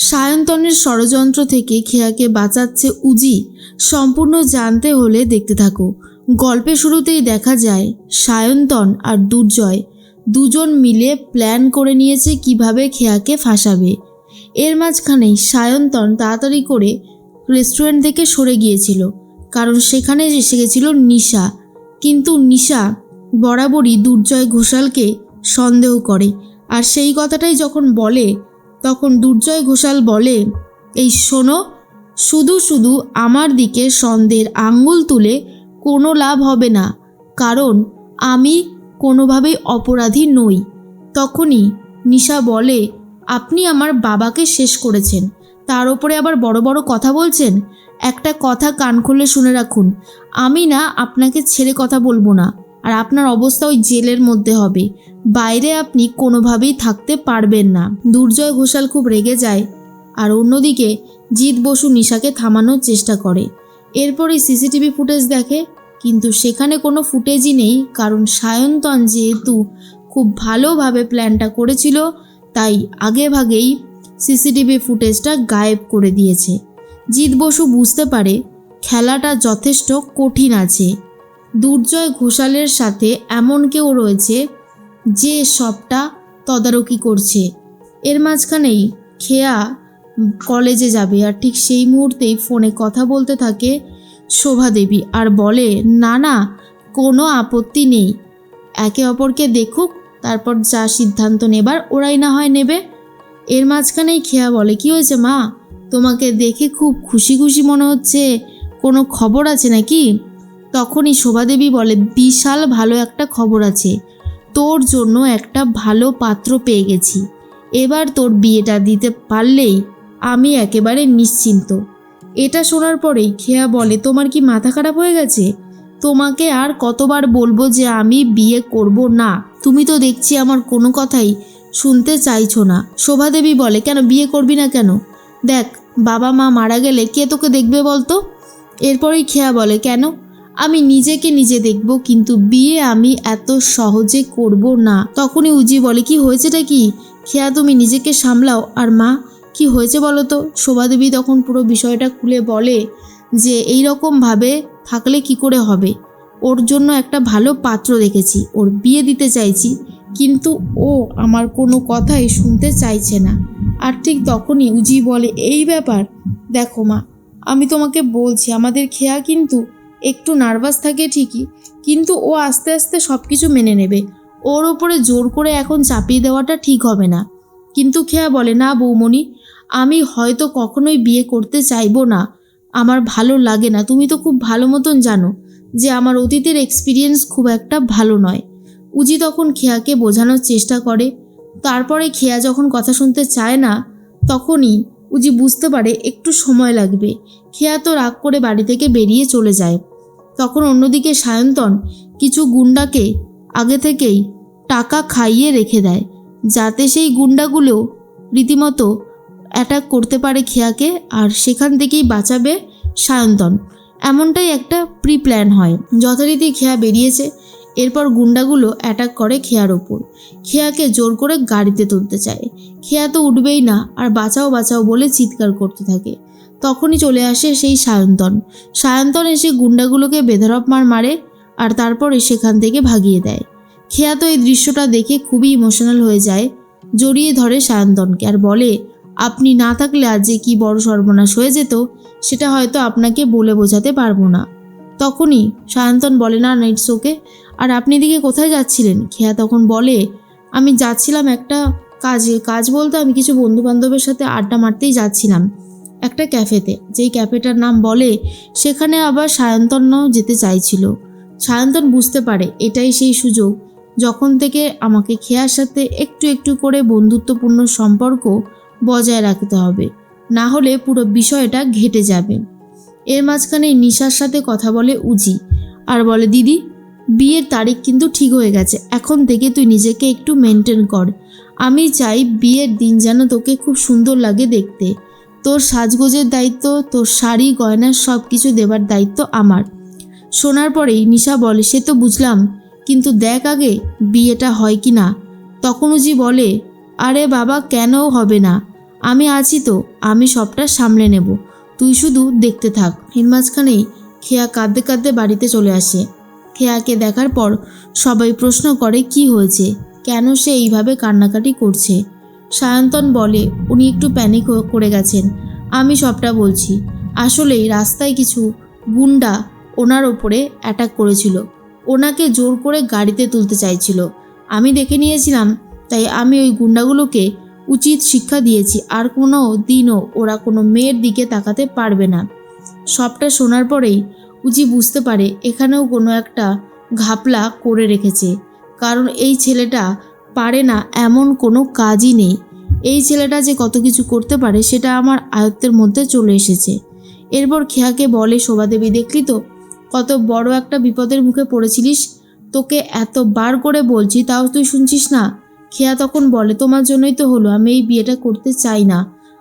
সায়ন্তনের ষড়যন্ত্র থেকে খেয়াকে বাঁচাচ্ছে উজি সম্পূর্ণ জানতে হলে দেখতে থাকো। গল্পের শুরুতেই দেখা যায় সায়ন্তন আর দুর্জয় দুজন মিলে প্ল্যান করে নিয়েছে কিভাবে খেয়াকে ফাঁসাবে। এর মাঝখানেই সায়ন্তন তাড়াতাড়ি করে রেস্টুরেন্ট থেকে সরে গিয়েছিল, কারণ সেখানে এসে গেছিল নিশা। কিন্তু নিশা বরাবরই দুর্জয় ঘোষালকে সন্দেহ করে, আর সেই কথাটাই যখন বলে তখন দুর্জয় ঘোষাল বলে, এই শোনো, শুধু শুধু আমার দিকে সন্দেহের আঙ্গুল তুলে কোনো লাভ হবে না, কারণ আমি কোনোভাবেই অপরাধী নই। তখনই নিশা বলে, আপনি আমার বাবাকে শেষ করেছেন, তার ওপরে আবার বড় বড় কথা বলছেন। একটা কথা কান খুলে শুনে রাখুন, আমি না আপনাকে ছেড়ে কথা বলবো না, আর আপনার অবস্থা ওই জেলের মধ্যে হবে, বাইরে আপনি কোনোভাবেই থাকতে পারবেন না। দুর্জয় ঘোষাল খুব রেগে যায়, আর অন্যদিকে জিৎ বসু নিশাকে থামানোর চেষ্টা করে। এরপরই সিসিটিভি ফুটেজ দেখে, কিন্তু সেখানে কোনো ফুটেজই নেই, কারণ সায়ন্তন যেহেতু খুব ভালোভাবে প্ল্যানটা করেছিল, তাই আগেভাগেই সিসিটিভি ফুটেজটা গায়েব করে দিয়েছে। জিৎ বসু বুঝতে পারে খেলাটা যথেষ্ট কঠিন আছে। দুর্জয় ঘোষালের সাথে এমন কেউ রয়েছে যে সবটা তদারকি করছে। এর মাঝখানেই খেয়া কলেজে যাবে, আর ঠিক সেই মুহূর্তেই ফোনে কথা বলতে থাকে শোভা দেবী, আর বলে, না না, কোনো আপত্তি নেই, একে অপরকে দেখুক, তারপর যা সিদ্ধান্ত নেবার ওরাই না হয় নেবে। এর মাঝখানেই খেয়া বলে, কি হয়েছে মা, তোমাকে দেখে খুব খুশি খুশি মনে হচ্ছে, কোনো খবর আছে নাকি? তখনই শোভাদেবী বলে, বিশাল ভালো একটা খবর আছে, তোর জন্য একটা ভালো পাত্র পেয়ে গেছি, এবার তোর বিয়েটা দিতে পারলেই আমি একেবারে নিশ্চিন্ত। এটা শোনার পরেই খেয়া বলে, তোমার কি মাথা খারাপ হয়ে গেছে? তোমাকে আর কতবার বলবো যে আমি বিয়ে করব না? তুমি তো দেখছি আমার কোনো কথাই শুনতে চাইছো না। শোভাদেবী বলে, কেন বিয়ে করবি না কেন? দেখ, বাবা মা মারা গেলে কে তোকে দেখবে বলতো? এরপরেই খেয়া বলে, কেন? আমি নিজেকে নিজে দেখব, কিন্তু বিয়ে আমি এত সহজে করব না। তখনই উজি বলে, কি হয়েছেটা কি? খেয়া তুমি নিজেকে সামলাও, আর মা কি হয়েছে বলো তো? শোভাদেবী তখন পুরো বিষয়টা খুলে বলে যে এই রকমভাবে থাকলে কি করে হবে, ওর জন্য একটা ভালো পাত্র দেখেছি, ওর বিয়ে দিতে চাইছি, কিন্তু ও আমার কোনো কথাই শুনতে চাইছে না। আর ঠিক তখনই উজি বলে, এই ব্যাপার, দেখো মা, আমি তোমাকে বলছি, আমাদের খেয়া কিন্তু একটু নার্ভাস থাকে ঠিকই, কিন্তু ও আস্তে আস্তে সব কিছু মেনে নেবে, ওর ওপরে জোর করে এখন চাপিয়ে দেওয়াটা ঠিক হবে না। কিন্তু খেয়া বলে, না বৌমণি, আমি হয়তো কখনোই বিয়ে করতে চাইবো না, আমার ভালো লাগে না, তুমি তো খুব ভালো মতন জানো যে আমার অতীতের এক্সপিরিয়েন্স খুব একটা ভালো নয়। উজি তখন খেয়াকে বোঝানোর চেষ্টা করে, তারপরে খেয়া যখন কথা শুনতে চায় না, তখনই উজি বুঝতে পারে একটু সময় লাগবে। খেয়া তো রাগ করে বাড়ি থেকে বেরিয়ে চলে যায়। তখন অন্যদিকে সায়ন্তন কিছু গুন্ডাকে আগে থেকেই টাকা খাইয়ে রেখে দেয়, যাতে সেই গুন্ডাগুলো রীতিমতো অ্যাটাক করতে পারে খেয়াকে, আর সেখান থেকেই বাঁচাবে সায়ন্তন। এমনটাই একটা প্রি প্ল্যান হয়। যথারীতি খেয়া বেরিয়েছে, এরপর গুন্ডাগুলো অ্যাটাক করে খেয়ার ওপর। খেয়াকে জোর করে গাড়িতে তুলতে চায়, খেয়া তো উঠবেই না, আর বাঁচাও বাঁচাও বলে চিৎকার করতে থাকে। তখনই চলে আসে সেই সায়ন্তন। সায়ন্তন এসে গুন্ডাগুলোকে বেধড়ক মারে, আর তারপরে সেখান থেকে ভাগিয়ে দেয়। খেয়া তো এই দৃশ্যটা দেখে খুবই ইমোশনাল হয়ে যায়, জড়িয়ে ধরে সায়ন্তনকে, আর বলে, আপনি না থাকলে আজ যে কি বড় সর্বনাশ হয়ে যেত, সেটা হয়তো আপনাকে বলে বোঝাতে পারবো না। তখনই সায়ন্তন বলে, না না, ইটস ওকে। আর আপনি এদিকে কোথায় যাচ্ছিলেন? খেয়া তখন বলে, আমি যাচ্ছিলাম একটা কাজে, কাজ বলতে আমি কিছু বন্ধুবান্ধবের সাথে আড্ডা মারতেই যাচ্ছিলাম একটা ক্যাফেতে, যেই ক্যাফেটার নাম বলে সেখানে আবার সায়ন্তনও যেতে চাইছিল। সায়ন্তন বুঝতে পারে এটাই সেই সুযোগ যখন থেকে আমাকে খেয়ার সাথে একটু একটু করে বন্ধুত্বপূর্ণ সম্পর্ক বজায় রাখতে হবে, না হলে পুরো বিষয়টা ঘেটে যাবে। এর মাঝখানে নিশার সাথে কথা বলে উজি, আর বলে, দিদি, বিয়ের তারিখ কিন্তু ঠিক হয়ে গেছে, এখন থেকে তুই নিজেকে একটু মেনটেন কর, আমি চাই বিয়ের দিন যেন তোকে খুব সুন্দর লাগে দেখতে, তোর সাজগোজের দায়িত্ব, তোর শাড়ি গয়না সব কিছু দেবার দায়িত্ব আমার। শোনার পরেই নিশা বলে, সে তো বুঝলাম, কিন্তু দেখ আগে বিয়েটা হয় কি না। তখন উজি বলে, আরে বাবা, কেন হবে না, আমি আছি তো, আমি সবটা সামলে নেব, তুই শুধু দেখতে থাক। এর মাঝখানেই খেয়া কাঁদতে কাঁদতে বাড়িতে চলে আসে। খেয়াকে দেখার পর সবাই প্রশ্ন করে কি হয়েছে, কেন সে এইভাবে কান্নাকাটি করছে। সায়ন্তন বলে উনি একটু প্যানিক করে গেছেন। আমি সবটা বলছি। আসলেই রাস্তায় কিছু গুন্ডা ওনার ওপরে অ্যাটাক করেছিল, ওনাকে জোর করে গাড়িতে তুলতে চাইছিল। আমি দেখে নিয়েছিলাম, তাই আমি ওই গুন্ডাগুলোকে উচিত শিক্ষা দিয়েছি, আর কোনো দিনও ওরা কোনো মেয়ের দিকে তাকাতে পারবে না। সবটা শোনার পরেই উজি বুঝতে পারে এখানেও কোনো একটা ঘাপলা করে রেখেছে, কারণ এই ছেলেটা পারে না এমন কোনো কাজই নেই। এই ছেলেটা যে কত কিছু করতে পারে সেটা আমার আয়ত্তের মধ্যে চলে এসেছে। এরপর খেয়াকে বলে শোভাদেবী, দেখলি তো কত বড় একটা বিপদের মুখে পড়েছিলিস, তোকে এতবার করে বলছি তাও তুই শুনছিস না। খেয়া তখন বলে তোমার জন্যই তো হলো, আমি এই বিয়েটা করতে চাই না,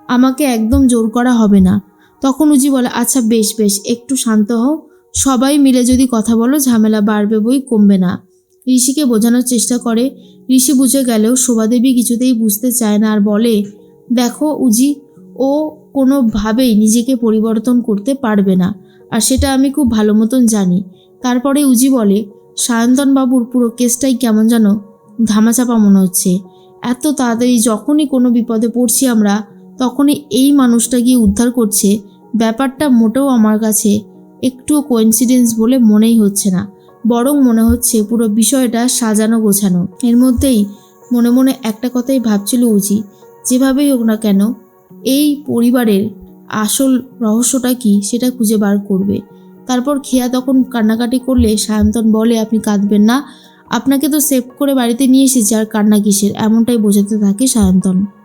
আমাকে একদম জোর করা হবে না। তখন উজি বলে আচ্ছা বেশ বেশ, একটু শান্ত হও, সবাই মিলে যদি কথা বলো ঝামেলা বাড়বে বই কমবে না। ঋষিকে বোঝানোর চেষ্টা করে। ঋষি বুঝে গেলেও শোভাদেবী কিছুতেই বুঝতে চায় না আর বলে দেখো উজি, ও কোনোভাবেই নিজেকে পরিবর্তন করতে পারবে না, আর সেটা আমি খুব ভালো মতন জানি। তারপরে উজি বলে সায়ন্তন বাবুর পুরো কেসটাই কেমন যেন ধামাচাপা মনে হচ্ছে। এত তাড়াতাড়ি যখনই কোনো বিপদে পড়ছি আমরা, তখনই এই মানুষটা গিয়ে উদ্ধার করছে। ব্যাপারটা মোটেও আমার কাছে একটুও কোইন্সিডেন্স বলে মনেই হচ্ছে না, বরং মনে হচ্ছে পুরো বিষয়টা সাজানো গোছানো। এর মধ্যেই মনে মনে একটা কথাই ভাবছিল উজি, যেভাবেই হোক না কেন এই পরিবারের আসল রহস্যটা কি সেটা খুঁজে বার করবে। তারপর খেয়া তখন কান্নাকাটি করলে সায়ন্তন বলে আপনি কাঁদবেন না, আপনাকে তো সেভ করে বাড়িতে নিয়ে এসেছি, আর কান্না কিসের, এমনটাই বোঝাতে থাকে সায়ন্তন।